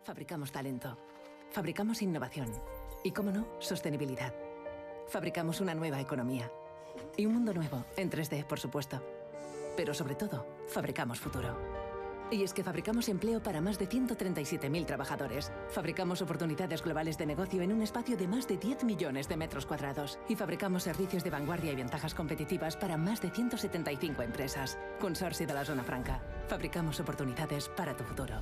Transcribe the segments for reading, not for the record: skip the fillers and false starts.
Fabricamos talento. Fabricamos innovación. Y, cómo no, sostenibilidad. Fabricamos una nueva economía. Y un mundo nuevo, en 3D, por supuesto. Pero sobre todo, fabricamos futuro. Y es que fabricamos empleo para más de 137.000 trabajadores. Fabricamos oportunidades globales de negocio en un espacio de más de 10 millones de metros cuadrados. Y fabricamos servicios de vanguardia y ventajas competitivas para más de 175 empresas. Consorcio de la Zona Franca. Fabricamos oportunidades para tu futuro.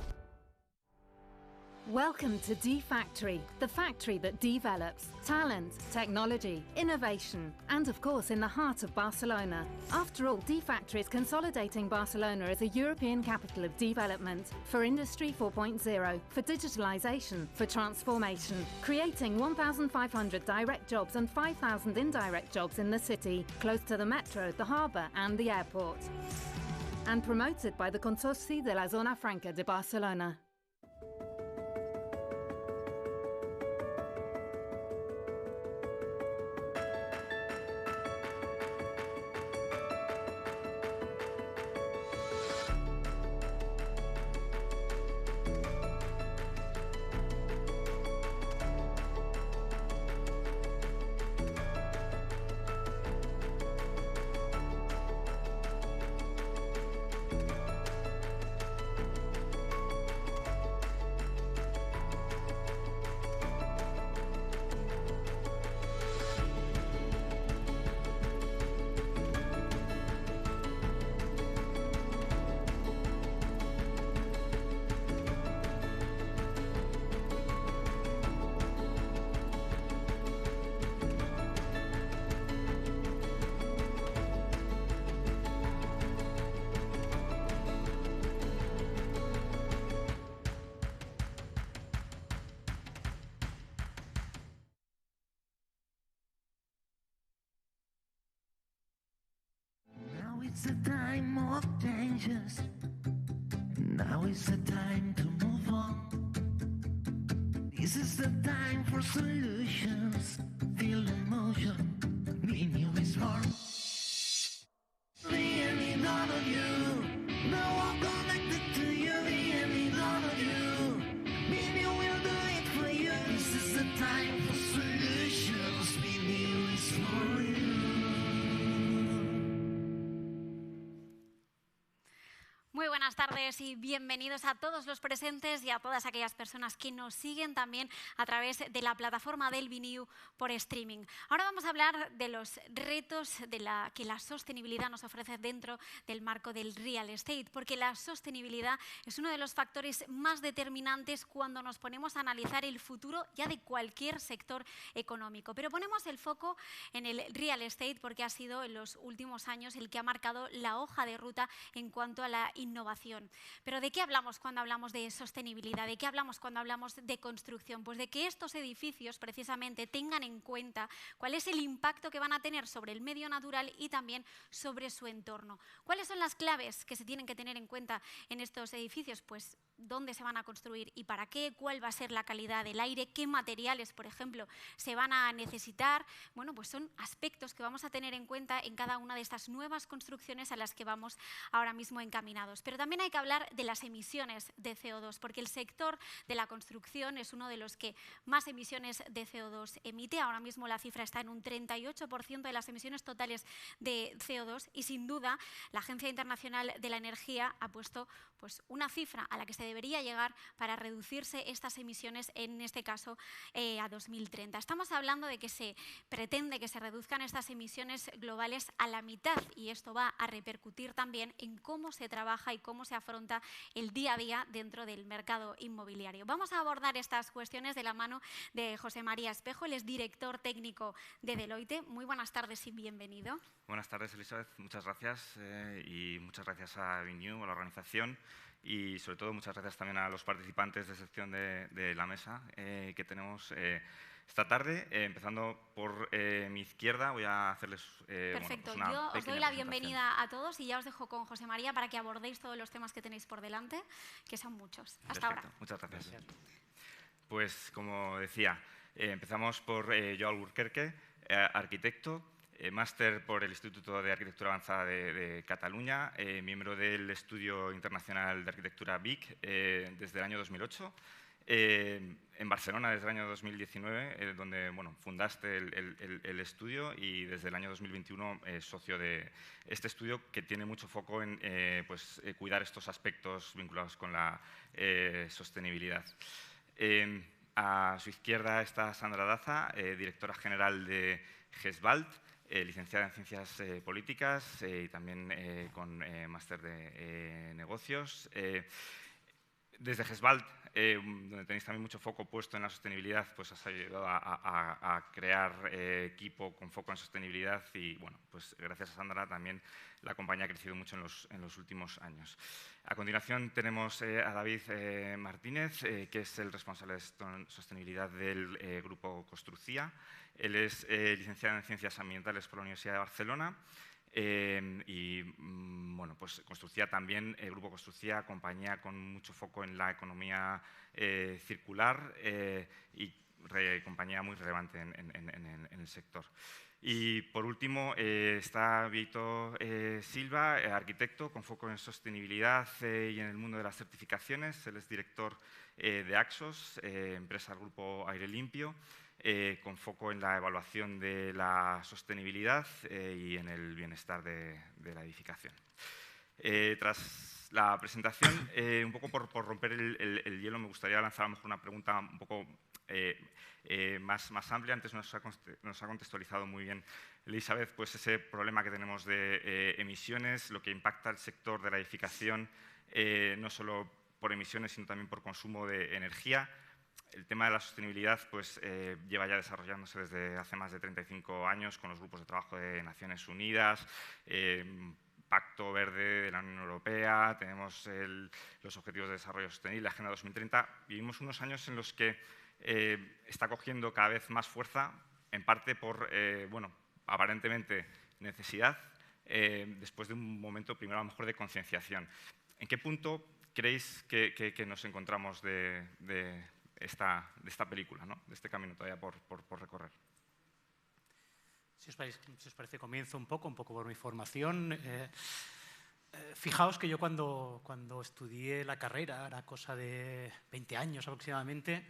Welcome to D-Factory, the factory that develops talent, technology, innovation, and of course in the heart of Barcelona. After all, D-Factory is consolidating Barcelona as a European capital of development for Industry 4.0, for digitalization, for transformation, creating 1,500 direct jobs and 5,000 indirect jobs in the city, close to the metro, the harbour and the airport. And promoted by the Consorci de la Zona Franca de Barcelona. It's a time of changes. Now is the time to move on. This is the time for solutions. Feel emotion. Be new is born. Really none of you. No one connected to you. Really none of you. Be new will do it for you. This is the time for solutions. Be new is for you. Muy buenas tardes y bienvenidos a todos los presentes y a todas aquellas personas que nos siguen también a través de la plataforma del BNIU por streaming. Ahora vamos a hablar de los retos que la sostenibilidad nos ofrece dentro del marco del real estate, porque la sostenibilidad es uno de los factores más determinantes cuando nos ponemos a analizar el futuro ya de cualquier sector económico. Pero ponemos el foco en el real estate porque ha sido en los últimos años el que ha marcado la hoja de ruta en cuanto a la innovación. Pero ¿de qué hablamos cuando hablamos de sostenibilidad? ¿De qué hablamos cuando hablamos de construcción? Pues de que estos edificios precisamente tengan en cuenta cuál es el impacto que van a tener sobre el medio natural y también sobre su entorno. ¿Cuáles son las claves que se tienen que tener en cuenta en estos edificios? Pues dónde se van a construir y para qué, cuál va a ser la calidad del aire, qué materiales, por ejemplo, se van a necesitar. Bueno, pues son aspectos que vamos a tener en cuenta en cada una de estas nuevas construcciones a las que vamos ahora mismo encaminados. Pero también hay que hablar de las emisiones de CO2, porque el sector de la construcción es uno de los que más emisiones de CO2 emite. Ahora mismo la cifra está en un 38% de las emisiones totales de CO2 y sin duda la Agencia Internacional de la Energía ha puesto pues, una cifra a la que se debería llegar para reducirse estas emisiones, en este caso a 2030. Estamos hablando de que se pretende que se reduzcan estas emisiones globales a la mitad y esto va a repercutir también en cómo se trabaja y cómo se afronta el día a día dentro del mercado inmobiliario. Vamos a abordar estas cuestiones de la mano de José María Espejo, él es director técnico de Deloitte. Muy buenas tardes y bienvenido. Buenas tardes, Elizabeth. Muchas gracias y muchas gracias a BNIU, a la organización y sobre todo muchas gracias también a los participantes de sección de la mesa que tenemos esta tarde. Empezando por mi izquierda, voy a hacerles Perfecto, bueno, pues yo os doy la presentación. bienvenida a todos y ya os dejo con José María para que abordéis todos los temas que tenéis por delante, que son muchos. Hasta Perfecto. ahora. Muchas gracias. Pues como decía, empezamos por Joao Alburquerque, arquitecto, máster por el Instituto de Arquitectura Avanzada de Cataluña, miembro del Estudio Internacional de Arquitectura BIC desde el año 2008. en Barcelona desde el año 2019, donde fundaste el estudio, y desde el año 2021 socio de este estudio, que tiene mucho foco en cuidar estos aspectos vinculados con la sostenibilidad. A su izquierda está Sandra Daza, directora general de GESBALT, licenciada en Ciencias Políticas y también con máster de negocios. Desde GESBALT, donde tenéis también mucho foco puesto en la sostenibilidad, pues has ayudado a crear equipo con foco en sostenibilidad, y bueno, pues gracias a Sandra también la compañía ha crecido mucho en los últimos años. A continuación tenemos a David Martínez, que es el responsable de sostenibilidad del grupo Construcía. Él es licenciado en Ciencias Ambientales por la Universidad de Barcelona. Y bueno, pues Construcía también, el grupo Construcía, compañía con mucho foco en la economía circular, y compañía muy relevante en el sector. Y por último está Vito Silva, arquitecto con foco en sostenibilidad y en el mundo de las certificaciones. Él es director de Axos, empresa del grupo Aire Limpio, con foco en la evaluación de la sostenibilidad y en el bienestar de la edificación. Tras la presentación, un poco por romper el hielo, me gustaría lanzar a lo mejor una pregunta un poco más amplia. Antes nos ha contextualizado muy bien Elisabeth pues ese problema que tenemos de emisiones, lo que impacta al sector de la edificación, no solo por emisiones, sino también por consumo de energía. El tema de la sostenibilidad pues, lleva ya desarrollándose desde hace más de 35 años con los grupos de trabajo de Naciones Unidas, Pacto Verde de la Unión Europea, tenemos los Objetivos de Desarrollo Sostenible, la Agenda 2030. Vivimos unos años en los que está cogiendo cada vez más fuerza, en parte por, aparentemente necesidad, después de un momento primero a lo mejor de concienciación. ¿En qué punto creéis que nos encontramos de esta película, ¿no? De este camino todavía por recorrer? Si os parece, comienzo un poco por mi formación. Fijaos que yo cuando estudié la carrera, era cosa de 20 años aproximadamente,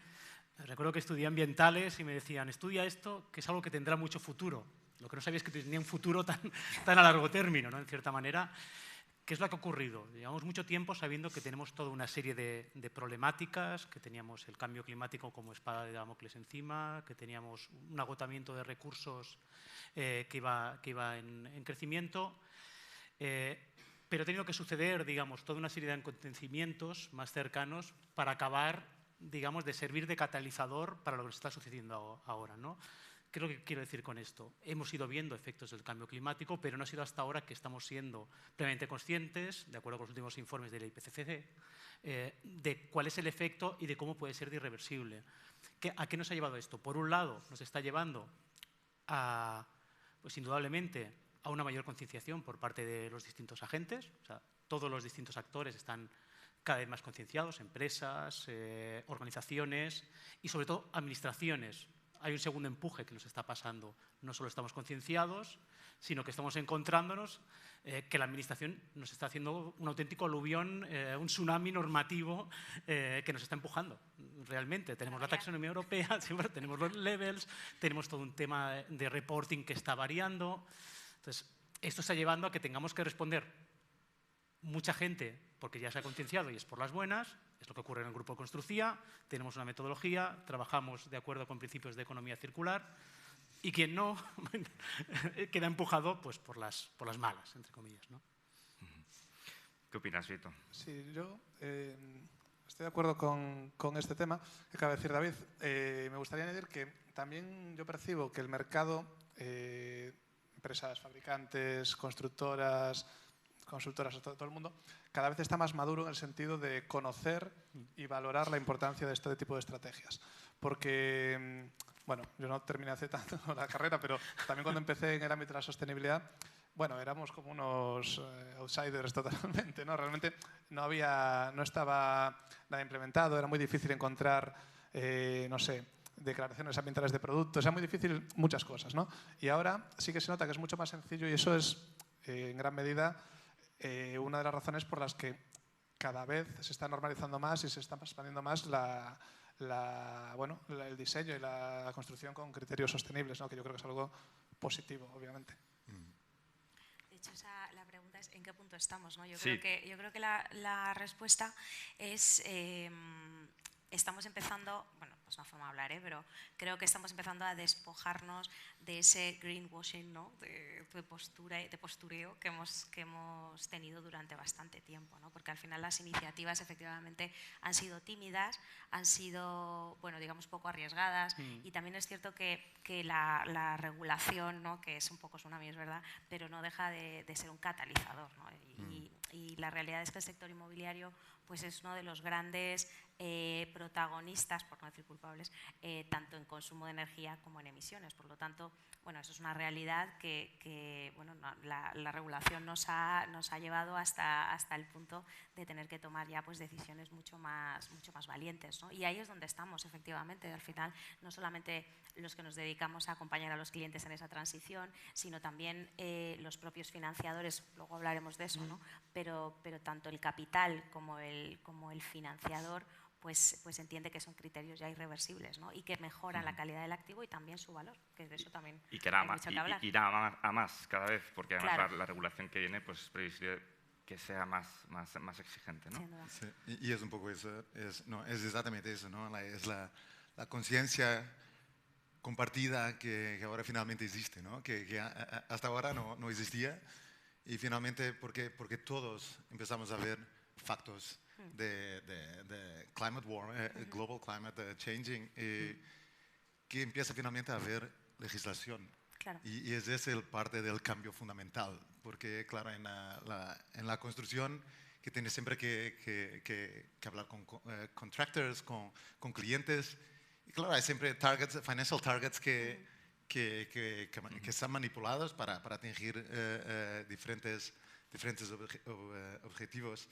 recuerdo que estudié ambientales y me decían, estudia esto, que es algo que tendrá mucho futuro. Lo que no sabía es que tenía un futuro tan a largo término, ¿no? En cierta manera. ¿Qué es lo que ha ocurrido? Llevamos mucho tiempo sabiendo que tenemos toda una serie de problemáticas, que teníamos el cambio climático como espada de Damocles encima, que teníamos un agotamiento de recursos que iba en crecimiento, pero ha tenido que suceder, digamos, toda una serie de acontecimientos más cercanos para acabar, digamos, de servir de catalizador para lo que está sucediendo ahora, ¿no? ¿Qué es lo que quiero decir con esto? Hemos ido viendo efectos del cambio climático, pero no ha sido hasta ahora que estamos siendo plenamente conscientes, de acuerdo con los últimos informes del IPCC, de cuál es el efecto y de cómo puede ser irreversible. ¿A qué nos ha llevado esto? Por un lado, nos está llevando a, pues indudablemente, a una mayor concienciación por parte de los distintos agentes. O sea, todos los distintos actores están cada vez más concienciados, empresas, organizaciones y, sobre todo, administraciones. Hay un segundo empuje que nos está pasando. No solo estamos concienciados, sino que estamos encontrándonos que la administración nos está haciendo un auténtico aluvión, un tsunami normativo que nos está empujando realmente. Tenemos la taxonomía europea, siempre tenemos los levels, tenemos todo un tema de reporting que está variando. Entonces, esto está llevando a que tengamos que responder mucha gente, porque ya se ha concienciado y es por las buenas. Es lo que ocurre en el grupo Construcía, tenemos una metodología, trabajamos de acuerdo con principios de economía circular y quien no queda empujado pues, por las malas, entre comillas, ¿no? ¿Qué opinas, Vito? Sí, yo estoy de acuerdo con este tema que acaba de decir David. Me gustaría añadir que también yo percibo que el mercado, empresas, fabricantes, constructoras, todo el mundo, cada vez está más maduro en el sentido de conocer y valorar la importancia de este tipo de estrategias. Porque, bueno, yo no terminé hace tanto la carrera, pero también cuando empecé en el ámbito de la sostenibilidad, bueno, éramos como unos outsiders totalmente, ¿no? Realmente no estaba nada implementado, era muy difícil encontrar, no sé, declaraciones ambientales de productos, era muy difícil muchas cosas, ¿no? Y ahora sí que se nota que es mucho más sencillo y eso es, en gran medida, una de las razones por las que cada vez se está normalizando más y se está expandiendo más el diseño y la construcción con criterios sostenibles, ¿no? Que yo creo que es algo positivo, obviamente. De hecho, la pregunta es ¿en qué punto estamos? ¿No? Yo Sí. creo que la respuesta es estamos empezando, bueno, pues una forma de hablar, pero creo que estamos empezando a despojarnos de ese greenwashing, ¿no? de postureo que hemos tenido durante bastante tiempo, ¿no? Porque al final las iniciativas efectivamente han sido tímidas, han sido, bueno, digamos, poco arriesgadas, y también es cierto que la regulación, ¿no? Que es un poco tsunami, es verdad, pero no deja de ser un catalizador, ¿no? Y la realidad es que el sector inmobiliario pues es uno de los grandes protagonistas, por no decir culpables, tanto en consumo de energía como en emisiones. Por lo tanto, bueno, eso es una realidad que bueno, la regulación nos ha llevado hasta el punto de tener que tomar ya pues decisiones mucho más valientes, ¿no? Y ahí es donde estamos, efectivamente. Al final, no solamente los que nos dedicamos a acompañar a los clientes en esa transición, sino también los propios financiadores, luego hablaremos de eso, ¿no? Pero tanto el capital como el financiador pues entiende que son criterios ya irreversibles, ¿no? Y que mejoran la calidad del activo y también su valor, que de eso también hay mucho que hablar. Irá a más cada vez, porque además Claro. la regulación que viene pues es previsible que sea más exigente, ¿no? Sin duda. Sí, y es un poco eso, es exactamente eso, ¿no? Es la conciencia compartida que ahora finalmente existe, ¿no? Que hasta ahora no existía, y finalmente porque todos empezamos a ver factos de climate war, global climate changing, que empieza finalmente a haber legislación. Claro. Y es ese el parte del cambio fundamental, porque claro, en la construcción que tienes siempre que hablar con contractors, con clientes, y claro, hay siempre targets, financial targets que están manipulados para atingir diferentes objetivos.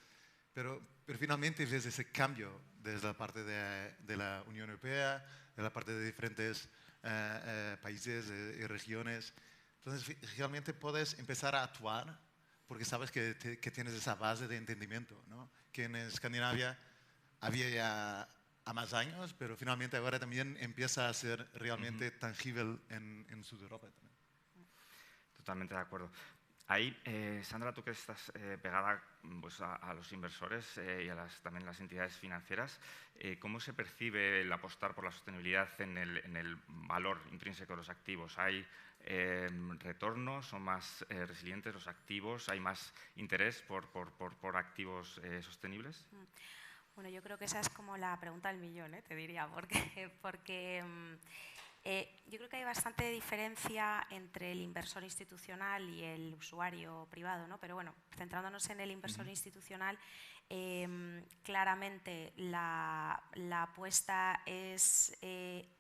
Pero finalmente ves ese cambio desde la parte de la Unión Europea, de la parte de diferentes países y regiones. Entonces, realmente puedes empezar a actuar porque sabes que tienes esa base de entendimiento, ¿no? Que en Escandinavia había ya a más años, pero finalmente ahora también empieza a ser realmente tangible en Sudeuropa también. Totalmente de acuerdo. Ahí, Sandra, tú que estás pegada pues, a los inversores y a también las entidades financieras, ¿cómo se percibe el apostar por la sostenibilidad en el valor intrínseco de los activos? ¿Hay retornos? ¿Son más resilientes los activos? ¿Hay más interés por activos sostenibles? Bueno, yo creo que esa es como la pregunta del millón, te diría, porque yo creo que hay bastante diferencia entre el inversor institucional y el usuario privado, ¿no? Pero bueno, centrándonos en el inversor institucional, claramente la apuesta es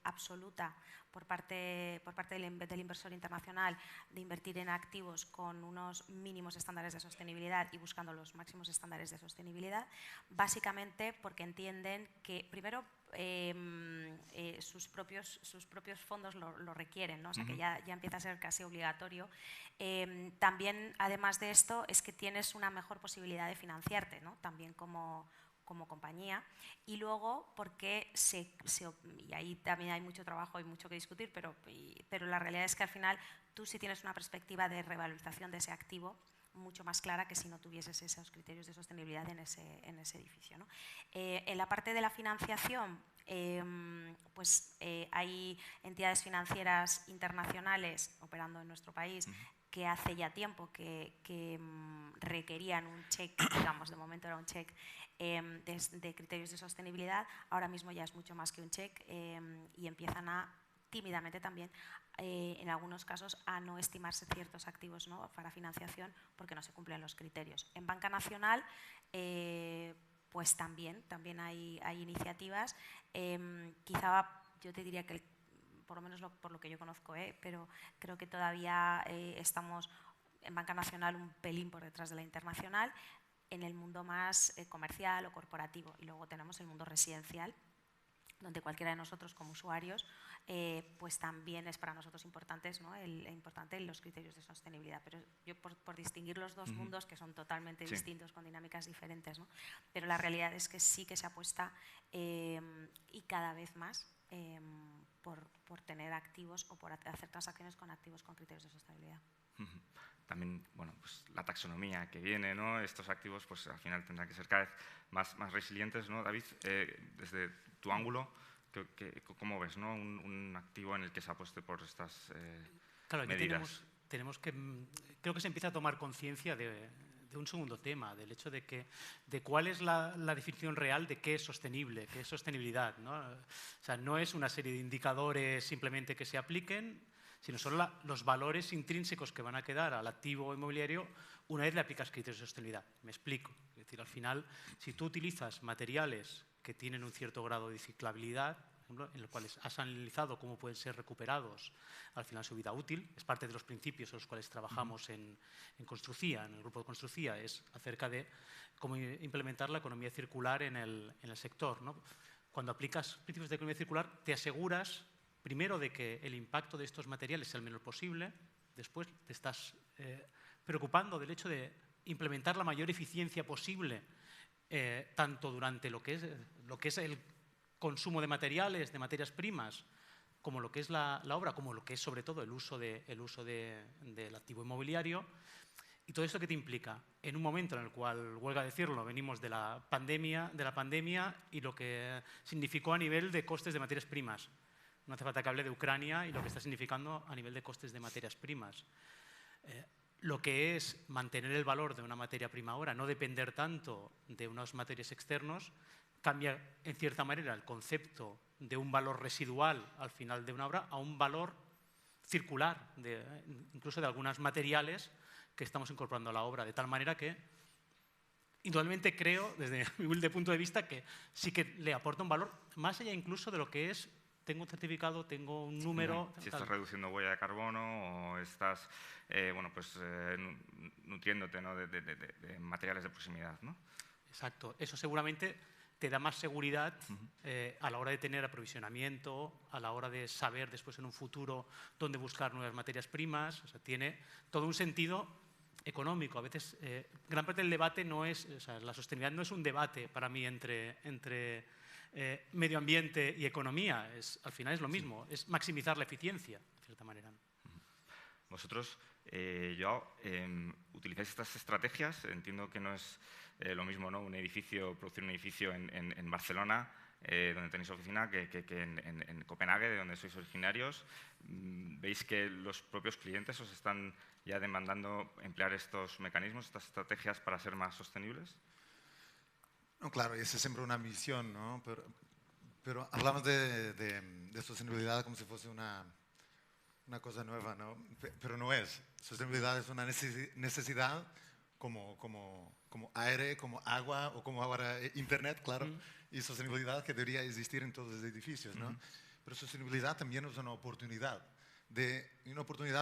absoluta por parte del inversor internacional de invertir en activos con unos mínimos estándares de sostenibilidad y buscando los máximos estándares de sostenibilidad, básicamente porque entienden que, primero, sus propios fondos lo requieren, ¿no? O sea, que ya empieza a ser casi obligatorio. También, además de esto, es que tienes una mejor posibilidad de financiarte, ¿no? También como compañía, y luego porque y ahí también hay mucho trabajo y mucho que discutir, pero la realidad es que al final tú sí tienes una perspectiva de revalorización de ese activo mucho más clara que si no tuvieses esos criterios de sostenibilidad en ese edificio, ¿no? En la parte de la financiación, pues hay entidades financieras internacionales operando en nuestro país que hace ya tiempo que requerían un check, digamos, de momento era un check de criterios de sostenibilidad. Ahora mismo ya es mucho más que un check, y empiezan tímidamente también, en algunos casos, a no estimarse ciertos activos, ¿no? Para financiación porque no se cumplen los criterios. En Banca Nacional, pues también hay iniciativas. Quizá yo te diría que, por lo menos por lo que yo conozco, pero creo que todavía estamos en Banca Nacional un pelín por detrás de la internacional, en el mundo más comercial o corporativo. Y luego tenemos el mundo residencial, donde cualquiera de nosotros como usuarios, pues también es para nosotros importantes, ¿no? importante los criterios de sostenibilidad. Pero yo por distinguir los dos mundos que son totalmente distintos, con dinámicas diferentes, ¿no? Pero la realidad es que sí que se apuesta y cada vez más por tener activos o por hacer transacciones con activos con criterios de sostenibilidad. También, bueno, pues la taxonomía que viene, ¿no? Estos activos, pues al final tendrán que ser cada vez más resilientes, ¿no? David, desde tu ángulo, ¿cómo ves, ¿no? un activo en el que se apueste por estas claro, medidas? Tenemos que, creo que se empieza a tomar conciencia de un segundo tema, del hecho de cuál es la definición real de qué es sostenible, qué es sostenibilidad, ¿no? O sea, no es una serie de indicadores simplemente que se apliquen, sino son los valores intrínsecos que van a quedar al activo inmobiliario una vez le aplicas criterios de sostenibilidad. Me explico. Es decir, al final, si tú utilizas materiales que tienen un cierto grado de ciclabilidad, por ejemplo, en los cuales has analizado cómo pueden ser recuperados al final su vida útil, es parte de los principios en los cuales trabajamos en Construcía, en el grupo de Construcía, es acerca de cómo implementar la economía circular en el sector, ¿no? Cuando aplicas principios de economía circular, te aseguras primero de que el impacto de estos materiales sea el menor posible, después te estás preocupando del hecho de implementar la mayor eficiencia posible, tanto durante lo que es el consumo de materiales, de materias primas, como lo que es la obra, como lo que es sobre todo el uso del activo inmobiliario. ¿Y todo esto qué te implica? En un momento en el cual, huelga decirlo, venimos de la pandemia y lo que significó a nivel de costes de materias primas. No hace falta que hable de Ucrania y lo que está significando a nivel de costes de materias primas. Lo que es mantener el valor de una materia prima ahora, no depender tanto de unos materiales externos, cambia en cierta manera el concepto de un valor residual al final de una obra a un valor circular, incluso de algunos materiales que estamos incorporando a la obra, de tal manera que, indudablemente creo, desde mi humilde punto de vista, que sí que le aporta un valor, más allá incluso de lo que es, tengo un certificado, tengo un número... Si estás reduciendo huella de carbono o estás nutriéndote, ¿no? de materiales de proximidad, ¿no? Exacto. Eso seguramente te da más seguridad a la hora de tener aprovisionamiento, a la hora de saber después en un futuro dónde buscar nuevas materias primas. O sea, tiene todo un sentido económico. A veces, gran parte del debate no es, o sea, la sostenibilidad no es un debate para mí entre medio ambiente y economía. Al final es lo mismo, es maximizar la eficiencia, de cierta manera. Vosotros, Joao, utilizáis estas estrategias. Entiendo que no es lo mismo, ¿no? Producir un edificio en Barcelona, donde tenéis oficina, que en Copenhague, de donde sois originarios. ¿Veis que los propios clientes os están ya demandando emplear estos mecanismos, estas estrategias para ser más sostenibles? No, claro, esa es siempre una misión, ¿no? Pero hablamos de sostenibilidad como si fuese una cosa nueva, ¿no? Pero no es. Sostenibilidad es una necesidad como aire, como agua o como ahora internet, claro, y sostenibilidad que debería existir en todos los edificios, ¿no? Pero sostenibilidad también es una oportunidad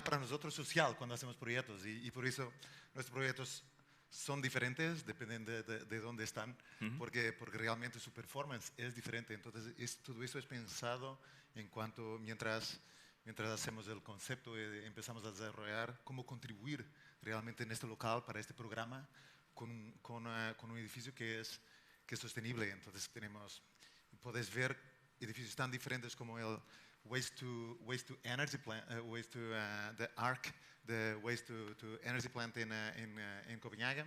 para nosotros social cuando hacemos proyectos y por eso nuestros proyectos son diferentes, dependen de dónde están, porque realmente su performance es diferente. Entonces, todo eso es pensado en cuanto, mientras hacemos el concepto y empezamos a desarrollar cómo contribuir realmente en este local para este programa con un edificio que es sostenible. Entonces, puedes ver edificios tan diferentes como el Waste to Energy Plant, the ARC, the Waste to Energy Plant en Copenhague,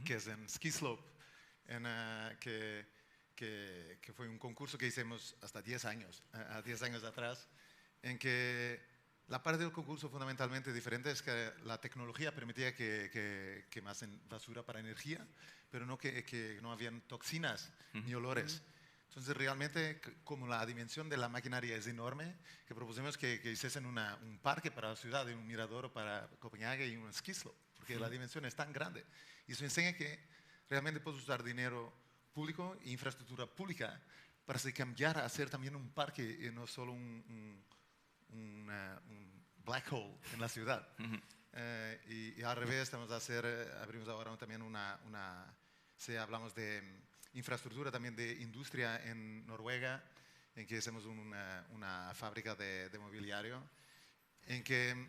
que es en Ski Slope, que fue un concurso que hicimos hasta 10 años atrás, en que la parte del concurso fundamentalmente diferente es que la tecnología permitía que quemasen basura para energía, pero no que no habían toxinas ni olores. Entonces, realmente, como la dimensión de la maquinaria es enorme, que propusimos que hiciesen un parque para la ciudad, un mirador para Copenhague y un ski slope, porque la dimensión es tan grande. Y eso enseña que realmente puedes usar dinero público e infraestructura pública para cambiar a hacer también un parque y no solo un black hole en la ciudad. Y al revés, abrimos ahora también hablamos de infraestructura también de industria en Noruega en que hacemos una fábrica de mobiliario en que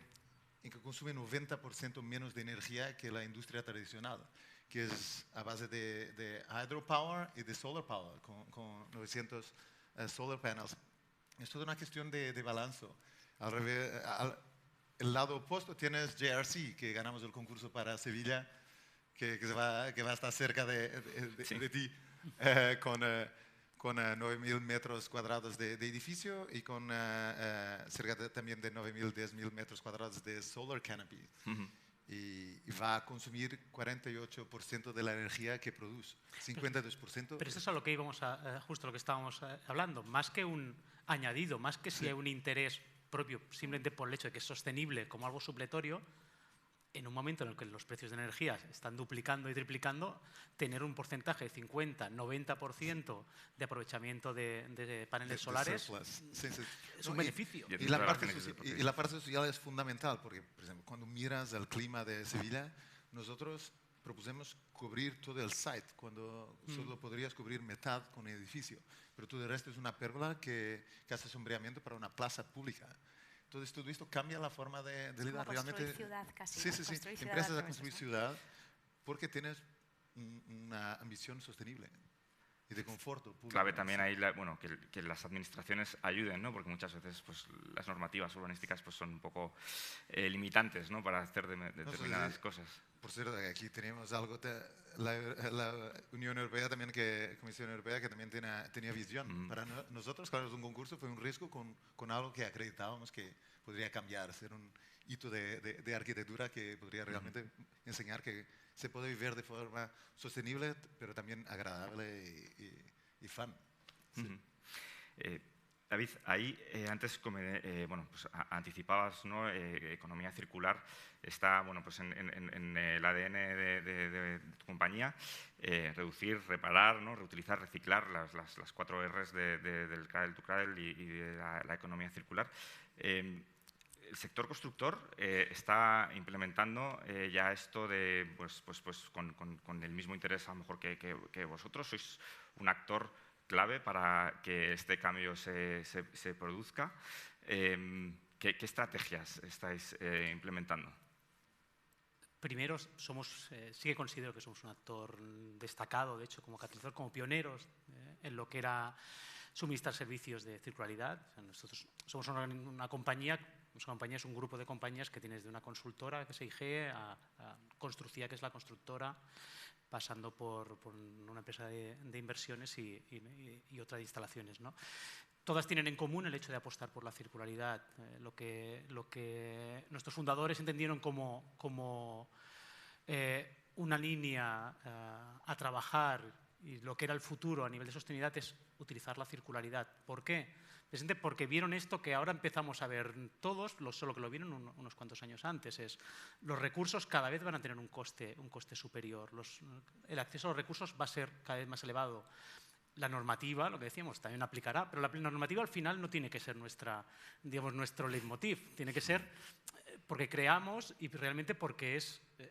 consume 90% menos de energía que la industria tradicional, que es a base de hydropower y de solar power, con 900 solar panels. Es toda una cuestión de balance. Al revés, el lado opuesto tienes JRC, que ganamos el concurso para Sevilla, que va a estar cerca de ti, con 9.000 metros cuadrados de edificio y con cerca también de 9.000, 10.000 metros cuadrados de solar canopy. Y va a consumir 48% de la energía que produce, 52%. Pero eso es a lo que íbamos justo lo que estábamos hablando, más que un añadido, más que si hay un interés propio simplemente por el hecho de que es sostenible como algo supletorio, en un momento en el que los precios de energía están duplicando y triplicando, tener un porcentaje de 50, 90% de aprovechamiento de paneles solares es un beneficio. Y la parte social es fundamental, porque, por ejemplo, cuando miras el clima de Sevilla, nosotros propusimos cubrir todo el site, cuando solo podrías cubrir mitad con el edificio, pero todo el resto es una pérgola que hace sombreamiento para una plaza pública. Entonces, todo esto cambia la forma de vida realmente. Ciudad casi. Sí. Empresas a construir ciudad porque tienes una ambición sostenible y de confort público. Clave también ahí que las administraciones ayuden, ¿no? Porque muchas veces pues, las normativas urbanísticas pues, son un poco limitantes, ¿no? Para hacer determinadas cosas. Por cierto, aquí tenemos algo, la Unión Europea también, Comisión Europea, que también tenía visión. Para nosotros, claro, es un concurso, fue un riesgo con algo que acreditábamos que podría cambiar, ser un hito de arquitectura que podría realmente enseñar que se puede vivir de forma sostenible, pero también agradable y fun. Sí. David, ahí antes pues, anticipabas, ¿no? Economía circular está pues en el ADN de tu compañía, reducir, reparar, ¿no? Reutilizar, reciclar, las 4 Rs del Cradle to Cradle y de la economía circular. El sector constructor está implementando ya esto de, pues con el mismo interés a lo mejor que vosotros. Sois un actor clave para que este cambio se produzca. ¿Qué estrategias estáis implementando? Primero, sí que considero que somos un actor destacado, de hecho, como catalizador, como pioneros en lo que era suministrar servicios de circularidad. O sea, nosotros somos una compañía, es un grupo de compañías que tiene desde una consultora, que es EIG, a Construcía, que es la constructora, pasando por una empresa de inversiones y otra de instalaciones, ¿no? Todas tienen en común el hecho de apostar por la circularidad, lo que nuestros fundadores entendieron como una línea a trabajar y lo que era el futuro a nivel de sostenibilidad es utilizar la circularidad. ¿Por qué? Precisamente porque vieron esto que ahora empezamos a ver todos, solo que lo vieron unos cuantos años antes, es los recursos cada vez van a tener un coste superior, el acceso a los recursos va a ser cada vez más elevado. La normativa, lo que decíamos, también aplicará, pero la normativa al final no tiene que ser nuestro leitmotiv, tiene que ser porque creamos y realmente porque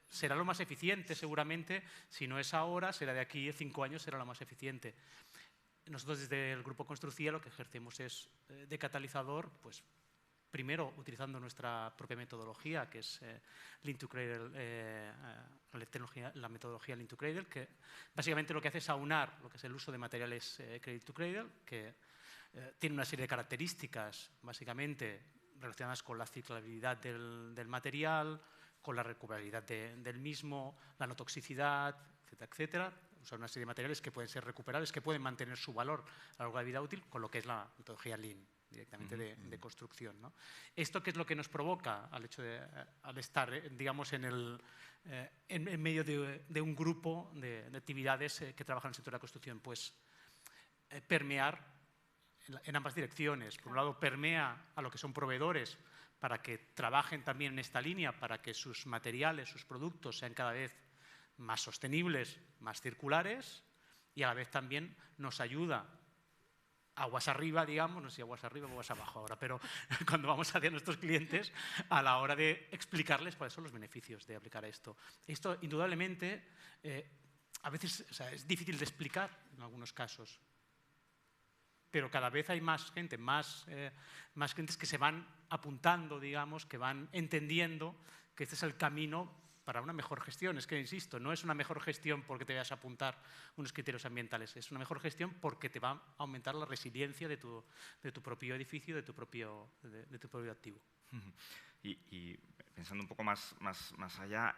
será lo más eficiente seguramente, si no es ahora, será de aquí a 5 años, será lo más eficiente. Nosotros desde el Grupo Construcía lo que ejercemos es de catalizador, pues primero utilizando nuestra propia metodología, que es Lean to Cradle, la metodología Lean to Cradle, que básicamente lo que hace es aunar lo que es el uso de materiales Cradle to Cradle, que tiene una serie de características básicamente relacionadas con la ciclabilidad del material, con la recuperabilidad del mismo, la no toxicidad, etcétera, etcétera. O sea, una serie de materiales que pueden ser recuperables, que pueden mantener su valor a lo largo de la vida útil, con lo que es la metodología Lean, directamente de construcción, ¿no? ¿Esto qué es lo que nos provoca al estar, digamos, en medio de un grupo de actividades que trabajan en el sector de la construcción? Pues permear en ambas direcciones. Por un lado, permea a lo que son proveedores para que trabajen también en esta línea, para que sus materiales, sus productos sean cada vez más sostenibles, más circulares, y a la vez también nos ayuda aguas arriba, digamos, no sé si aguas arriba o aguas abajo ahora, pero cuando vamos hacia nuestros clientes a la hora de explicarles cuáles son los beneficios de aplicar esto. Esto, indudablemente, a veces es difícil de explicar en algunos casos, pero cada vez hay más gente, más clientes que se van apuntando, digamos, que van entendiendo que este es el camino para una mejor gestión. Es que, insisto, no es una mejor gestión porque te vayas a apuntar unos criterios ambientales, es una mejor gestión porque te va a aumentar la resiliencia de tu propio edificio, de tu propio activo. Y pensando un poco más allá,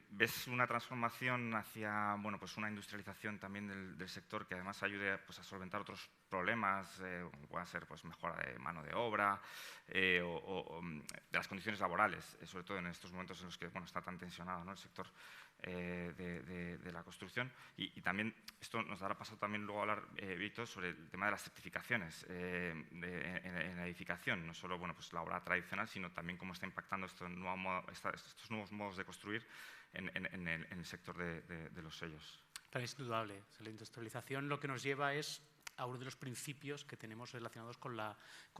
¿ves una transformación hacia pues una industrialización también del sector que además ayude pues, a solventar otros problemas, como pueda ser pues, mejora de mano de obra o de las condiciones laborales, sobre todo en estos momentos en los que está tan tensionado, ¿no?, el sector de la construcción? Y también esto nos dará paso también luego a hablar, Víctor, sobre el tema de las certificaciones en la edificación, no solo pues, la obra tradicional, sino también cómo está impactando estos nuevos modos de construir en el sector de los sellos. Pero es indudable. La industrialización lo que nos lleva es a uno de los principios que tenemos relacionados con la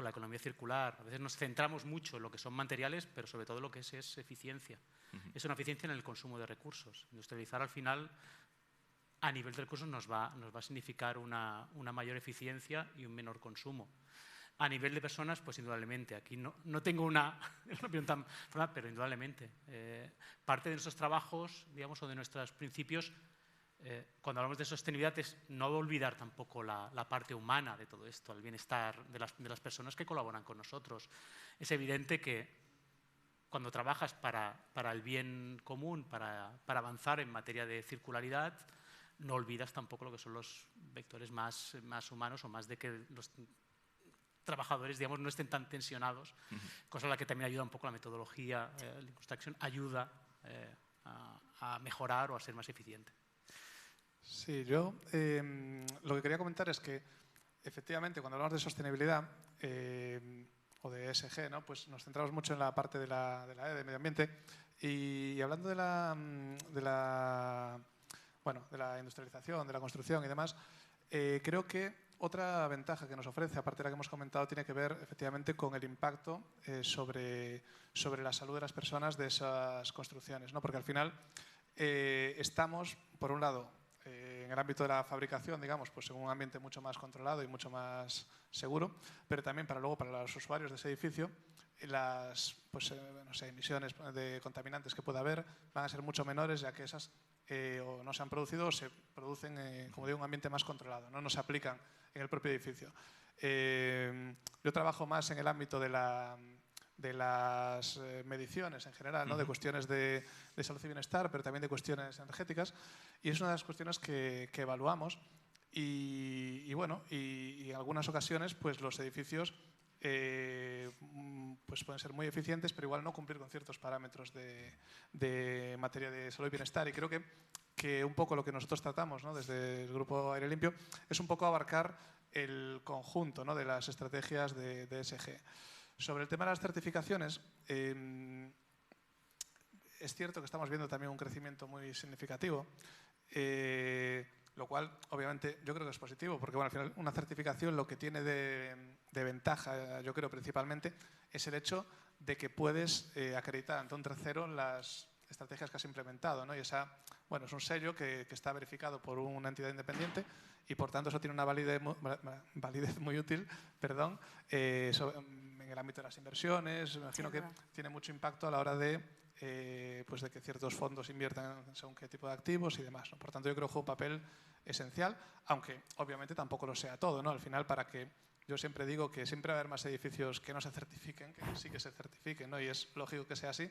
economía circular. A veces nos centramos mucho en lo que son materiales, pero sobre todo lo que es eficiencia. Es una eficiencia en el consumo de recursos. Industrializar al final, a nivel de recursos, nos va a significar una mayor eficiencia y un menor consumo. A nivel de personas, pues indudablemente. Aquí no tengo una opinión tan formal, pero indudablemente. Parte de nuestros trabajos, digamos, o de nuestros principios, cuando hablamos de sostenibilidad, es no olvidar tampoco la parte humana de todo esto, el bienestar de las personas que colaboran con nosotros. Es evidente que cuando trabajas para el bien común, para avanzar en materia de circularidad, no olvidas tampoco lo que son los vectores más humanos o más de que los trabajadores, digamos, no estén tan tensionados, cosa a la que también ayuda un poco la metodología, la construction ayuda a mejorar o a ser más eficiente. Sí, yo lo que quería comentar es que efectivamente cuando hablamos de sostenibilidad o de ESG, ¿no?, pues nos centramos mucho en la parte de la E, de medio ambiente, y hablando de la industrialización, de la construcción y demás, creo que otra ventaja que nos ofrece, aparte de la que hemos comentado, tiene que ver efectivamente con el impacto sobre la salud de las personas de esas construcciones, ¿no? Porque al final estamos, por un lado, en el ámbito de la fabricación, digamos, pues en un ambiente mucho más controlado y mucho más seguro, pero también para los usuarios de ese edificio, las emisiones de contaminantes que pueda haber van a ser mucho menores, ya que esas o no se han producido o se producen, como digo, en un ambiente más controlado, no se aplican en el propio edificio. Yo trabajo más en el ámbito de las mediciones en general, ¿no?, de cuestiones de salud y bienestar, pero también de cuestiones energéticas, y es una de las cuestiones que evaluamos y en algunas ocasiones pues los edificios pues pueden ser muy eficientes, pero igual no cumplir con ciertos parámetros de materia de salud y bienestar, y creo que un poco lo que nosotros tratamos, ¿no?, desde el Grupo Aire Limpio es un poco abarcar el conjunto, ¿no?, de las estrategias de ESG. Sobre el tema de las certificaciones, es cierto que estamos viendo también un crecimiento muy significativo, lo cual obviamente yo creo que es positivo, porque al final una certificación lo que tiene de ventaja, yo creo principalmente, es el hecho de que puedes acreditar ante un tercero las estrategias que has implementado, ¿no? Y es un sello que está verificado por una entidad independiente y por tanto eso tiene una validez muy útil, en el ámbito de las inversiones. Me imagino que tiene mucho impacto a la hora de que ciertos fondos inviertan según qué tipo de activos y demás, ¿no? Por tanto, yo creo que juega un papel esencial, aunque obviamente tampoco lo sea todo, ¿no? Al final, yo siempre digo que siempre va a haber más edificios que no se certifiquen, que sí que se certifiquen, ¿no? Y es lógico que sea así.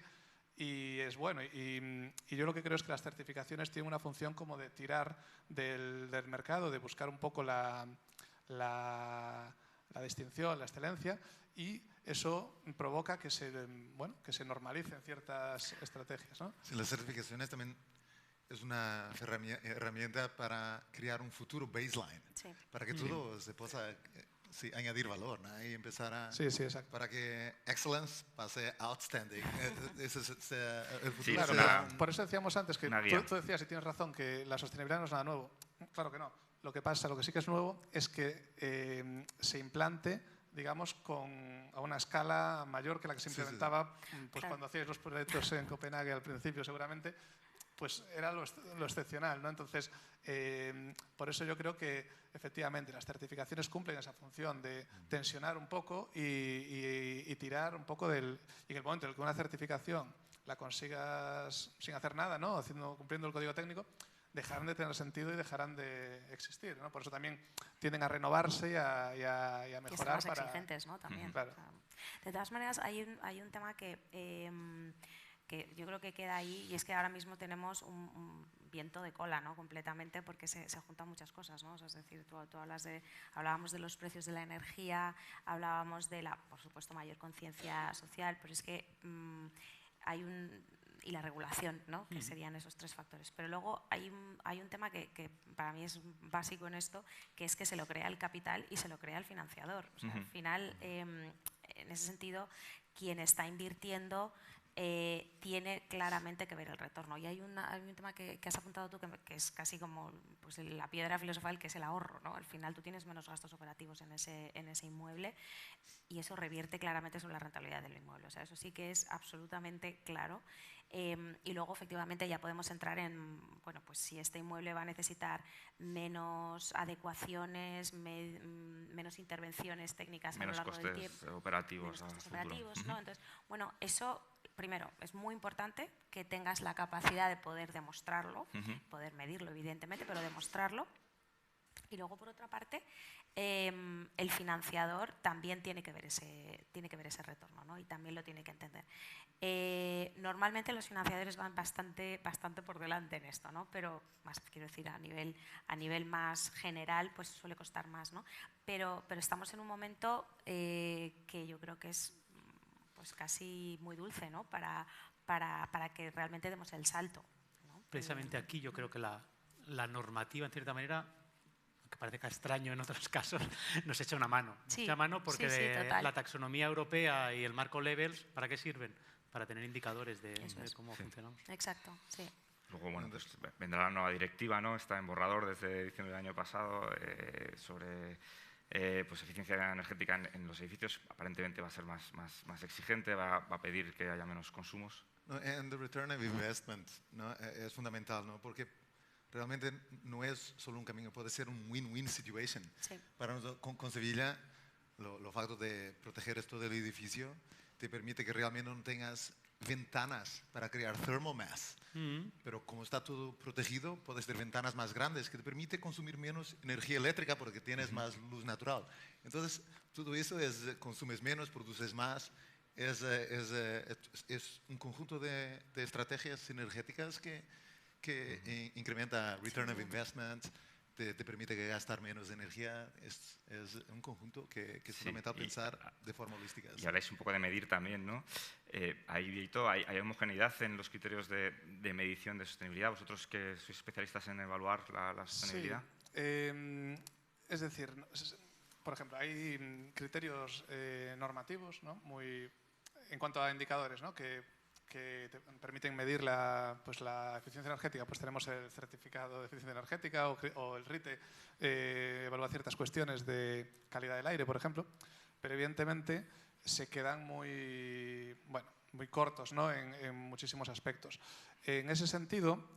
Y es bueno, y yo lo que creo es que las certificaciones tienen una función como de tirar del mercado, de buscar un poco la distinción, la excelencia, y eso provoca que se normalicen ciertas estrategias, ¿no? Sí, las certificaciones también es una herramienta para crear un futuro baseline, para que todo se pueda añadir valor, ¿no? Y empezar a... Sí, exacto. Para que excellence pase a outstanding. Ese es el futuro. Sí, claro, por eso decíamos antes que tú decías, y tienes razón, que la sostenibilidad no es nada nuevo. Claro que no. Lo que sí que es nuevo es que se implante, digamos, a una escala mayor que la que se implementaba pues, cuando hacíais los proyectos en Copenhague al principio, seguramente. pues era lo excepcional, ¿no? Entonces, por eso yo creo que efectivamente las certificaciones cumplen esa función de tensionar un poco y tirar un poco del... Y en el momento en el que una certificación la consigas sin hacer nada, ¿no? Cumpliendo el código técnico, dejarán de tener sentido y dejarán de existir, ¿no? Por eso también tienden a renovarse y a mejorar. Y ser más exigentes, ¿no? También. Claro. O sea, de todas maneras, hay un tema que yo creo que queda ahí, y es que ahora mismo tenemos un viento de cola, ¿no? Completamente, porque se juntan muchas cosas, ¿no? O sea, es decir, tú hablábamos de los precios de la energía, hablábamos de la, por supuesto, mayor conciencia social, pero es que y la regulación, ¿no? Que serían esos 3 factores. Pero luego hay un tema que para mí es básico en esto, que es que se lo crea el capital y se lo crea el financiador. O sea, al final, en ese sentido, quien está invirtiendo tiene claramente que ver el retorno. Y hay un tema que has apuntado tú que es casi como pues, la piedra filosofal, que es el ahorro, ¿no? Al final tú tienes menos gastos operativos en ese inmueble y eso revierte claramente sobre la rentabilidad del inmueble. O sea, eso sí que es absolutamente claro. Y luego, efectivamente, ya podemos entrar en, bueno, pues si este inmueble va a necesitar menos adecuaciones, menos intervenciones técnicas a lo largo del tiempo. Operativos, menos costes operativos, ¿no? Entonces, bueno, eso, primero, es muy importante que tengas la capacidad de poder demostrarlo, poder medirlo, evidentemente, pero demostrarlo. Y luego, por otra parte, el financiador también tiene que ver ese retorno, ¿no? Y también lo tiene que entender. Normalmente los financiadores van bastante por delante en esto, ¿no? Pero, más quiero decir, a nivel más general, pues suele costar más, ¿no? Pero estamos en un momento que yo creo que es pues casi muy dulce, ¿no? Para que realmente demos el salto, ¿no? Precisamente aquí yo creo que la normativa, en cierta manera, que parezca extraño en otros casos, nos echa una mano. Nos echa mano porque la taxonomía europea y el marco Levels, ¿para qué sirven? Para tener indicadores de cómo funcionamos. Exacto, sí. Luego, bueno, pues vendrá la nueva directiva, ¿no? Está en borrador desde diciembre del año pasado sobre pues eficiencia energética en los edificios. Aparentemente va a ser más exigente, va a pedir que haya menos consumos. No, and the return of investment, ¿no? Es fundamental, ¿no? Porque realmente no es solo un camino, puede ser un win-win situation. Sí. Para nosotros, con Sevilla, lo facto de proteger esto del edificio te permite que realmente no tengas ventanas para crear thermal mass. Pero como está todo protegido, puedes tener ventanas más grandes que te permite consumir menos energía eléctrica porque tienes más luz natural. Entonces, todo eso consumes menos, produces más. Es un conjunto de estrategias energéticas que incrementa return of investment, te permite gastar menos energía. Es un conjunto que es fundamental pensar de forma holística. Y habláis un poco de medir también, ¿no? ¿Hay homogeneidad en los criterios de medición de sostenibilidad? Vosotros que sois especialistas en evaluar la sostenibilidad. Sí. Es decir, por ejemplo, hay criterios normativos, ¿no? En cuanto a indicadores, ¿no? que te permiten medir la eficiencia energética. Pues tenemos el certificado de eficiencia energética o el RITE, evalúa ciertas cuestiones de calidad del aire, por ejemplo, pero evidentemente se quedan muy cortos, ¿no? en muchísimos aspectos. En ese sentido,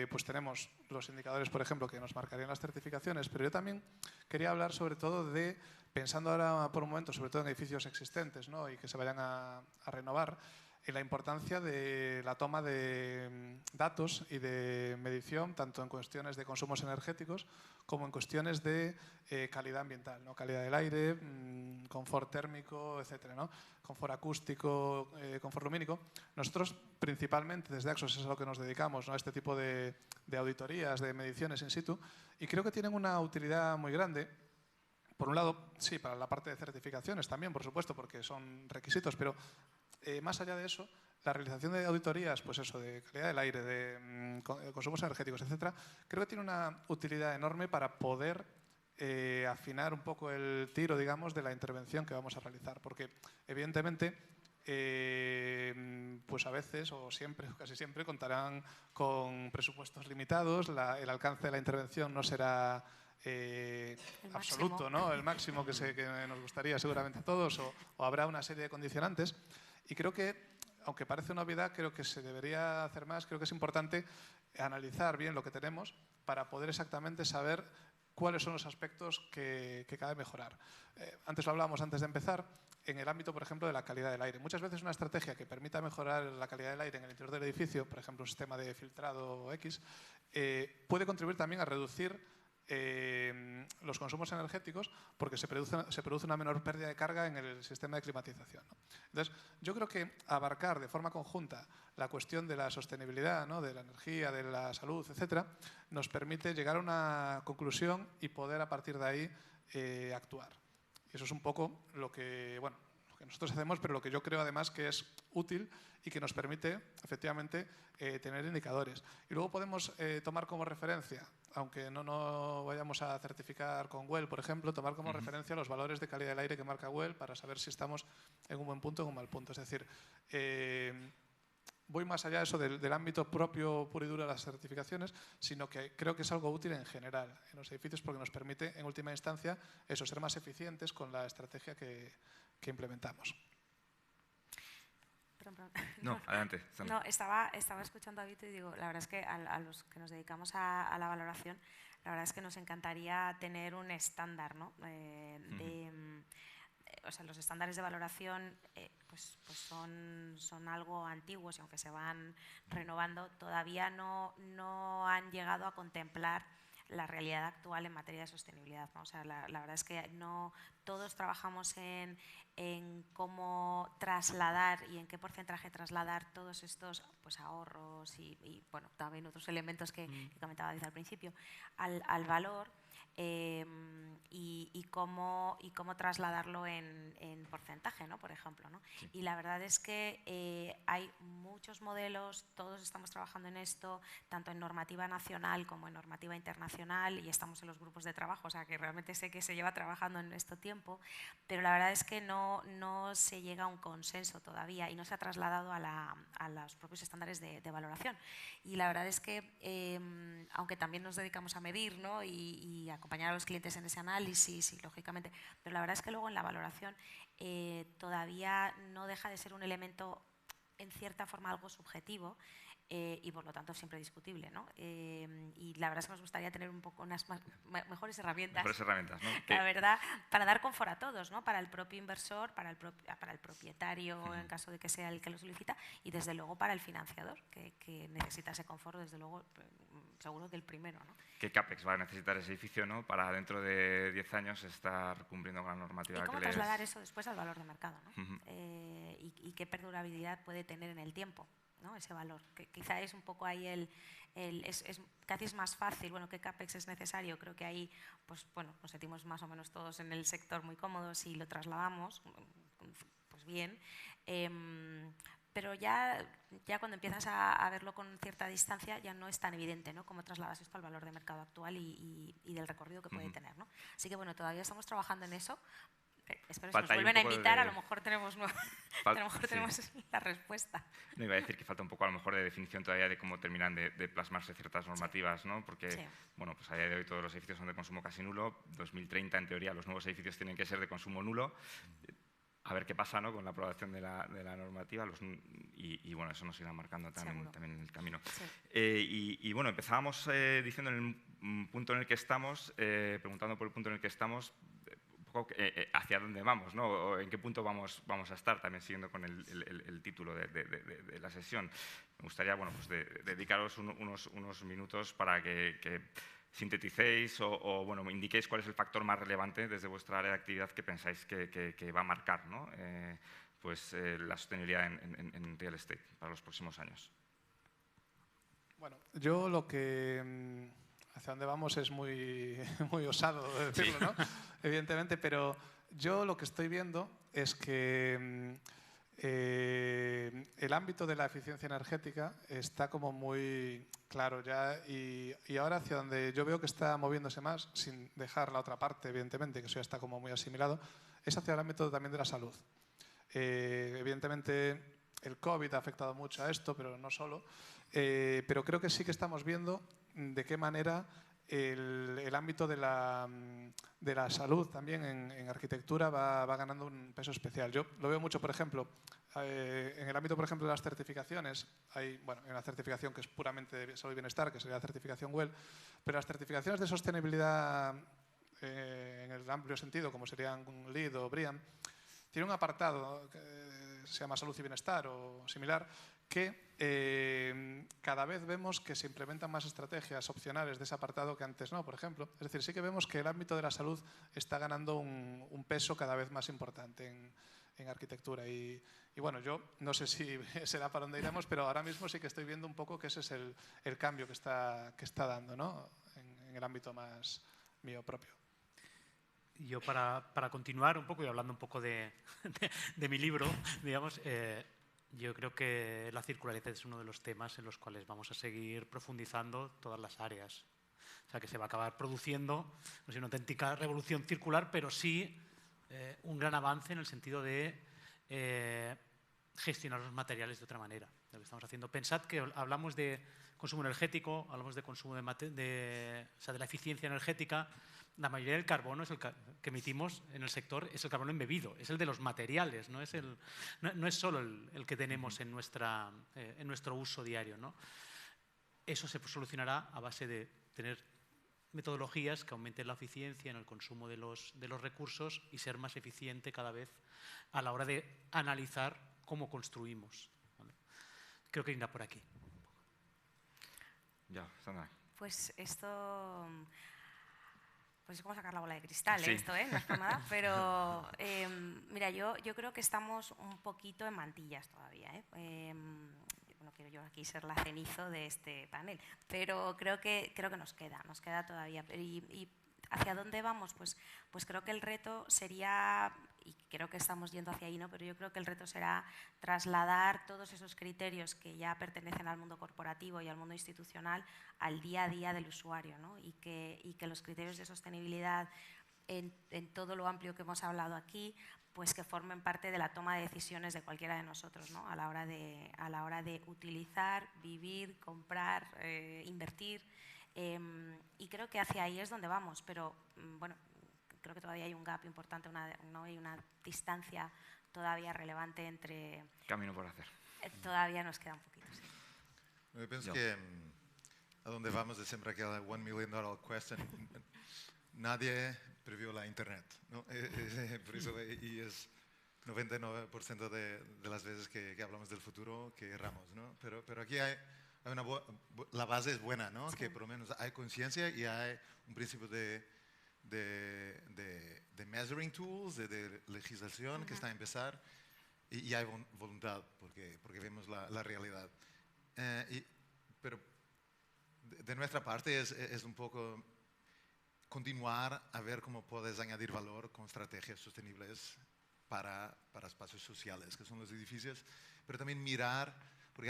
pues tenemos los indicadores, por ejemplo, que nos marcarían las certificaciones, pero yo también quería hablar sobre todo pensando ahora por un momento, sobre todo en edificios existentes, ¿no? Y que se vayan a renovar, en la importancia de la toma de datos y de medición, tanto en cuestiones de consumos energéticos como en cuestiones de calidad ambiental, ¿no? Calidad del aire, confort térmico, etcétera, ¿no? Confort acústico, confort lumínico. Nosotros, principalmente desde Axos, es a lo que nos dedicamos, ¿no? A este tipo de auditorías, de mediciones in situ, y creo que tienen una utilidad muy grande. Por un lado, sí, para la parte de certificaciones también, por supuesto, porque son requisitos, pero más allá de eso, la realización de auditorías, pues eso, de calidad del aire, de consumos energéticos, etcétera, creo que tiene una utilidad enorme para poder afinar un poco el tiro, digamos, de la intervención que vamos a realizar, porque evidentemente pues a veces o siempre, o casi siempre, contarán con presupuestos limitados, el alcance de la intervención no será absoluto, ¿no? El máximo que nos gustaría seguramente a todos, o habrá una serie de condicionantes. Y creo que aunque parece una obviedad, creo que se debería hacer más. Creo que es importante analizar bien lo que tenemos para poder exactamente saber cuáles son los aspectos que cabe mejorar. Antes lo hablábamos antes de empezar, en el ámbito, por ejemplo, de la calidad del aire. Muchas veces una estrategia que permita mejorar la calidad del aire en el interior del edificio, por ejemplo, un sistema de filtrado X, puede contribuir también a reducir los consumos energéticos porque se produce una menor pérdida de carga en el sistema de climatización, ¿no? Entonces, yo creo que abarcar de forma conjunta la cuestión de la sostenibilidad, ¿no?, de la energía, de la salud, etcétera, nos permite llegar a una conclusión y poder a partir de ahí actuar. Y eso es un poco lo que nosotros hacemos, pero lo que yo creo además que es útil y que nos permite efectivamente tener indicadores. Y luego podemos tomar como referencia, aunque no vayamos a certificar con WELL, por ejemplo, tomar como referencia los valores de calidad del aire que marca WELL para saber si estamos en un buen punto o en un mal punto. Es decir, voy más allá de eso del ámbito propio puro y duro de las certificaciones, sino que creo que es algo útil en general en los edificios porque nos permite, en última instancia, eso, ser más eficientes con la estrategia que implementamos. Perdón. No, adelante. No, estaba escuchando a Vito y digo, la verdad es que a los que nos dedicamos a la valoración, la verdad es que nos encantaría tener un estándar, ¿no? O sea, los estándares de valoración pues son algo antiguos y aunque se van renovando, todavía no han llegado a contemplar la realidad actual en materia de sostenibilidad, ¿no? O sea, la verdad es que no todos trabajamos en cómo trasladar y en qué porcentaje trasladar todos estos pues, ahorros y bueno, también otros elementos que comentaba David al principio al valor. Y cómo trasladarlo en porcentaje, ¿no? Por ejemplo, ¿no? Sí. Y la verdad es que hay muchos modelos, todos estamos trabajando en esto, tanto en normativa nacional como en normativa internacional, y estamos en los grupos de trabajo, o sea que realmente sé que se lleva trabajando en esto tiempo, pero la verdad es que no se llega a un consenso todavía y no se ha trasladado a los propios estándares de valoración. Y la verdad es que, aunque también nos dedicamos a medir, ¿no? y acompañar a los clientes en ese análisis y lógicamente, pero la verdad es que luego en la valoración todavía no deja de ser un elemento en cierta forma algo subjetivo y por lo tanto siempre discutible, ¿no? Y la verdad es que nos gustaría tener un poco unas mejores herramientas. Mejores herramientas, ¿no? La verdad, para dar confort a todos, ¿no? Para el propio inversor, para el propietario en caso de que sea el que lo solicita y desde luego para el financiador que necesita ese confort, desde luego seguro que el primero, ¿no? ¿Qué CAPEX va a necesitar ese edificio, ¿no? Para dentro de 10 años estar cumpliendo con la normativa? ¿Y cómo trasladar eso después al valor de mercado, ¿no? Y qué perdurabilidad puede tener en el tiempo, ¿no? Ese valor, que quizá es un poco ahí casi es más fácil, bueno, qué CAPEX es necesario, creo que ahí pues bueno, nos sentimos más o menos todos en el sector muy cómodos y lo trasladamos, pues bien, pero ya cuando empiezas a verlo con cierta distancia ya no es tan evidente, ¿no? Cómo trasladas esto al valor de mercado actual y del recorrido que puede tener, ¿no? Así que bueno, todavía estamos trabajando en eso. Espero que si nos vuelven a invitar, a lo mejor tenemos la respuesta. No, iba a decir que falta un poco a lo mejor de definición todavía de cómo terminan de plasmarse ciertas normativas, ¿no? Porque bueno, pues a día de hoy todos los edificios son de consumo casi nulo. 2030, en teoría, los nuevos edificios tienen que ser de consumo nulo. A ver qué pasa, ¿no? Con la aprobación de la normativa y bueno, eso nos irá marcando también en el camino. Sí. Y bueno, empezábamos diciendo en el punto en el que estamos, preguntando por el punto en el que estamos, hacia dónde vamos, ¿no? O en qué punto vamos a estar, también siguiendo con el título de la sesión. Me gustaría bueno, pues dedicaros unos minutos para que sinteticéis o bueno, indiquéis cuál es el factor más relevante desde vuestra área de actividad que pensáis que va a marcar, ¿no? Pues, la sostenibilidad en real estate para los próximos años. Bueno, yo lo que... hacia dónde vamos es muy osado decirlo, ¿no? Evidentemente, pero yo lo que estoy viendo es que el ámbito de la eficiencia energética está como muy claro ya y ahora hacia donde yo veo que está moviéndose más, sin dejar la otra parte, evidentemente, que eso ya está como muy asimilado, es hacia el ámbito también de la salud. Evidentemente, el COVID ha afectado mucho a esto, pero no solo, pero creo que sí que estamos viendo de qué manera el ámbito de de la salud también en arquitectura va ganando un peso especial. Yo lo veo mucho, por ejemplo, en el ámbito, por ejemplo, de las certificaciones. Hay una certificación que es puramente de salud y bienestar, que sería la certificación WELL, pero las certificaciones de sostenibilidad en el amplio sentido, como serían LEED o BREEAM, tiene un apartado que se llama salud y bienestar o similar, que cada vez vemos que se implementan más estrategias opcionales de ese apartado que antes no, por ejemplo. Es decir, sí que vemos que el ámbito de la salud está ganando un peso cada vez más importante en arquitectura. Y bueno, yo no sé si será para dónde iremos, pero ahora mismo sí que estoy viendo un poco que ese es el cambio que está dando, ¿no? En el ámbito más mío propio. Yo para continuar un poco y hablando un poco de mi libro, digamos, yo creo que la circularidad es uno de los temas en los cuales vamos a seguir profundizando todas las áreas. O sea, que se va a acabar produciendo, no sé, una auténtica revolución circular, pero sí un gran avance en el sentido de gestionar los materiales de otra manera. Lo que estamos haciendo. Pensad que hablamos de consumo energético, hablamos de consumo de la eficiencia energética. La mayoría del carbono que emitimos en el sector es el carbono embebido, es el de los materiales, no es solo el que tenemos en nuestro uso diario, ¿no? Eso se solucionará a base de tener metodologías que aumenten la eficiencia en el consumo de los recursos y ser más eficiente cada vez a la hora de analizar cómo construimos, ¿vale? Creo que irá por aquí. Ya, Sandra. Pues esto... Pues es como sacar la bola de cristal, sí. Esto, no es por nada, pero mira, yo creo que estamos un poquito en mantillas todavía, no quiero yo aquí ser la cenizo de este panel, pero creo que nos queda todavía. Y ¿hacia dónde vamos? Pues creo que el reto sería, y creo que estamos yendo hacia ahí, ¿no? Pero yo creo que el reto será trasladar todos esos criterios que ya pertenecen al mundo corporativo y al mundo institucional al día a día del usuario, ¿no? Y que los criterios de sostenibilidad en todo lo amplio que hemos hablado aquí, pues que formen parte de la toma de decisiones de cualquiera de nosotros, ¿no? A la hora de utilizar, vivir, comprar, invertir. Y creo que hacia ahí es donde vamos, pero bueno, creo que todavía hay un gap importante, hay una distancia todavía relevante entre... Camino por hacer. Todavía nos queda un poquito, sí. Yo pienso que a donde vamos es siempre aquella $1 million question. Nadie previó la Internet, ¿no? Por eso, y es 99% de las veces que hablamos del futuro que erramos, ¿no? Pero aquí la base es buena, ¿no? Sí. Que por lo menos hay conciencia y hay un principio de measuring tools, de legislación que está a empezar y hay voluntad porque vemos la realidad. Pero de nuestra parte es un poco continuar a ver cómo puedes añadir valor con estrategias sostenibles para espacios sociales, que son los edificios, pero también mirar, porque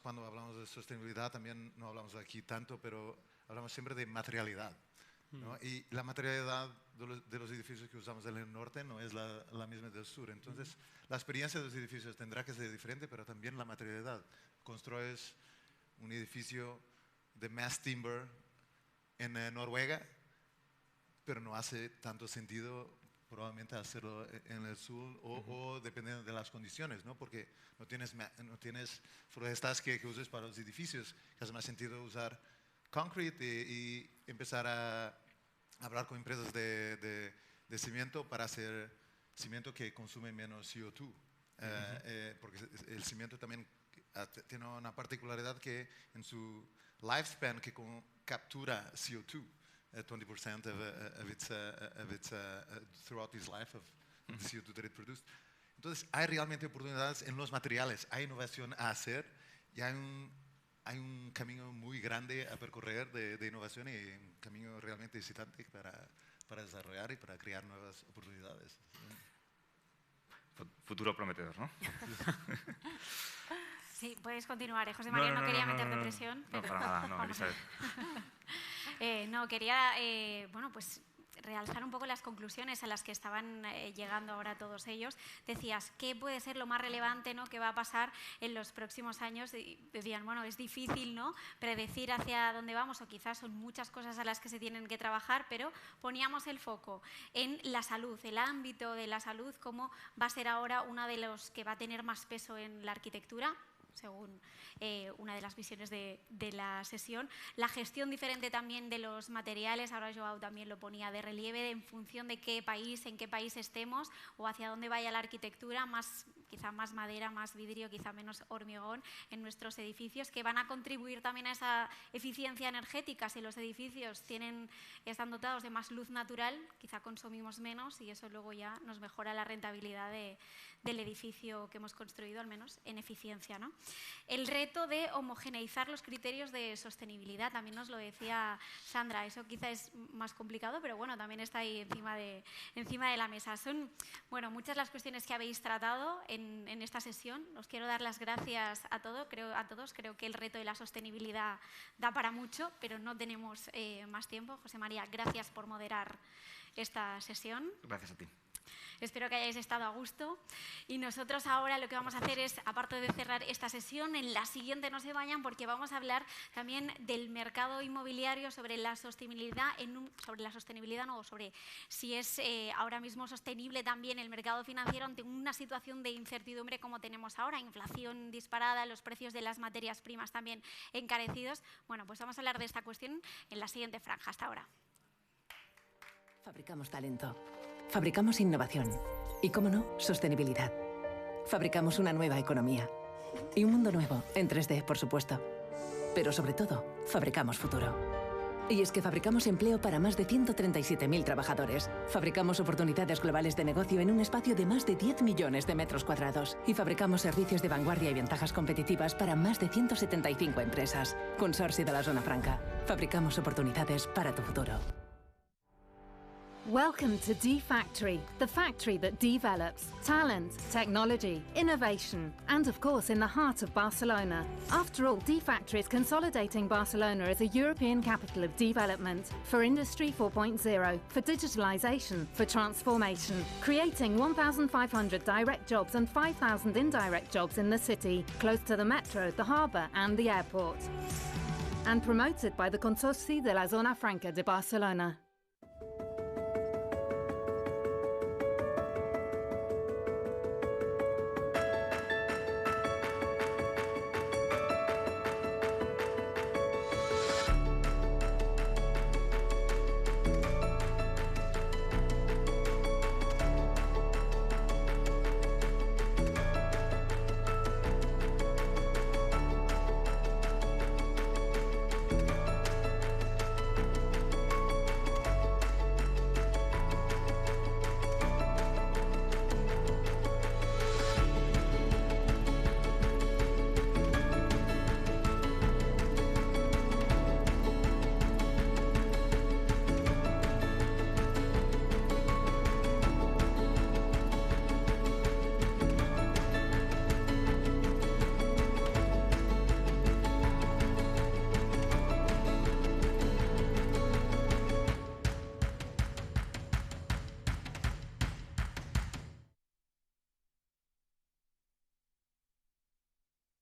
cuando hablamos de sostenibilidad, también no hablamos aquí tanto, pero hablamos siempre de materialidad, ¿no? Y la materialidad de los edificios que usamos en el norte no es la misma del sur. Entonces, la experiencia de los edificios tendrá que ser diferente, pero también la materialidad. Construyes un edificio de mass timber en Noruega, pero no hace tanto sentido probablemente hacerlo en el sur o dependiendo de las condiciones, ¿no? Porque no tienes florestas que uses para los edificios, que hace más sentido usar concrete y empezar a hablar con empresas de cimiento para hacer cimiento que consume menos CO2, porque el cimiento también tiene una particularidad que en su lifespan que captura CO2. 20% of its throughout its life of the CO2 that it produced. Entonces, hay realmente oportunidades en los materiales, hay innovación a hacer y hay un camino muy grande a percorrer de innovación y un camino realmente excitante para desarrollar y para crear nuevas oportunidades. Futuro prometedor, ¿no? Sí, puedes continuar, José María, no quería meterte presión. No, para nada, no, Elizabeth. No, quería, bueno, pues realzar un poco las conclusiones a las que estaban llegando ahora todos ellos. Decías, ¿qué puede ser lo más relevante, ¿no?, que va a pasar en los próximos años? Y decían, bueno, es difícil, ¿no?, predecir hacia dónde vamos, o quizás son muchas cosas a las que se tienen que trabajar, pero poníamos el foco en la salud, el ámbito de la salud, cómo va a ser ahora uno de los que va a tener más peso en la arquitectura, según una de las visiones de la sesión. La gestión diferente también de los materiales, ahora Joao también lo ponía de relieve, en función de qué país, en qué país estemos o hacia dónde vaya la arquitectura, quizá más madera, más vidrio, quizá menos hormigón en nuestros edificios, que van a contribuir también a esa eficiencia energética. Si los edificios están dotados de más luz natural, quizá consumimos menos y eso luego ya nos mejora la rentabilidad del edificio que hemos construido, al menos en eficiencia, ¿no? El reto de homogeneizar los criterios de sostenibilidad, también nos lo decía Sandra, eso quizá es más complicado, pero bueno, también está ahí encima de la mesa. Son, bueno, muchas las cuestiones que habéis tratado en esta sesión. Os quiero dar las gracias a todos. Creo que el reto de la sostenibilidad da para mucho, pero no tenemos más tiempo. José María, gracias por moderar esta sesión. Gracias a ti. Espero que hayáis estado a gusto. Y nosotros ahora lo que vamos a hacer es, aparte de cerrar esta sesión, en la siguiente no se vayan porque vamos a hablar también del mercado inmobiliario, sobre la sostenibilidad, sobre si es ahora mismo sostenible también el mercado financiero ante una situación de incertidumbre como tenemos ahora, inflación disparada, los precios de las materias primas también encarecidos. Bueno, pues vamos a hablar de esta cuestión en la siguiente franja. Hasta ahora. Fabricamos talento. Fabricamos innovación y, cómo no, sostenibilidad. Fabricamos una nueva economía y un mundo nuevo, en 3D, por supuesto. Pero sobre todo, fabricamos futuro. Y es que fabricamos empleo para más de 137.000 trabajadores. Fabricamos oportunidades globales de negocio en un espacio de más de 10 millones de metros cuadrados. Y fabricamos servicios de vanguardia y ventajas competitivas para más de 175 empresas. Consorcio de la Zona Franca. Fabricamos oportunidades para tu futuro. Welcome to D-Factory, the factory that develops talent, technology, innovation, and of course in the heart of Barcelona. After all, D-Factory is consolidating Barcelona as a European capital of development for Industry 4.0, for digitalization, for transformation, creating 1,500 direct jobs and 5,000 indirect jobs in the city, close to the metro, the harbour and the airport. And promoted by the Consorci de la Zona Franca de Barcelona.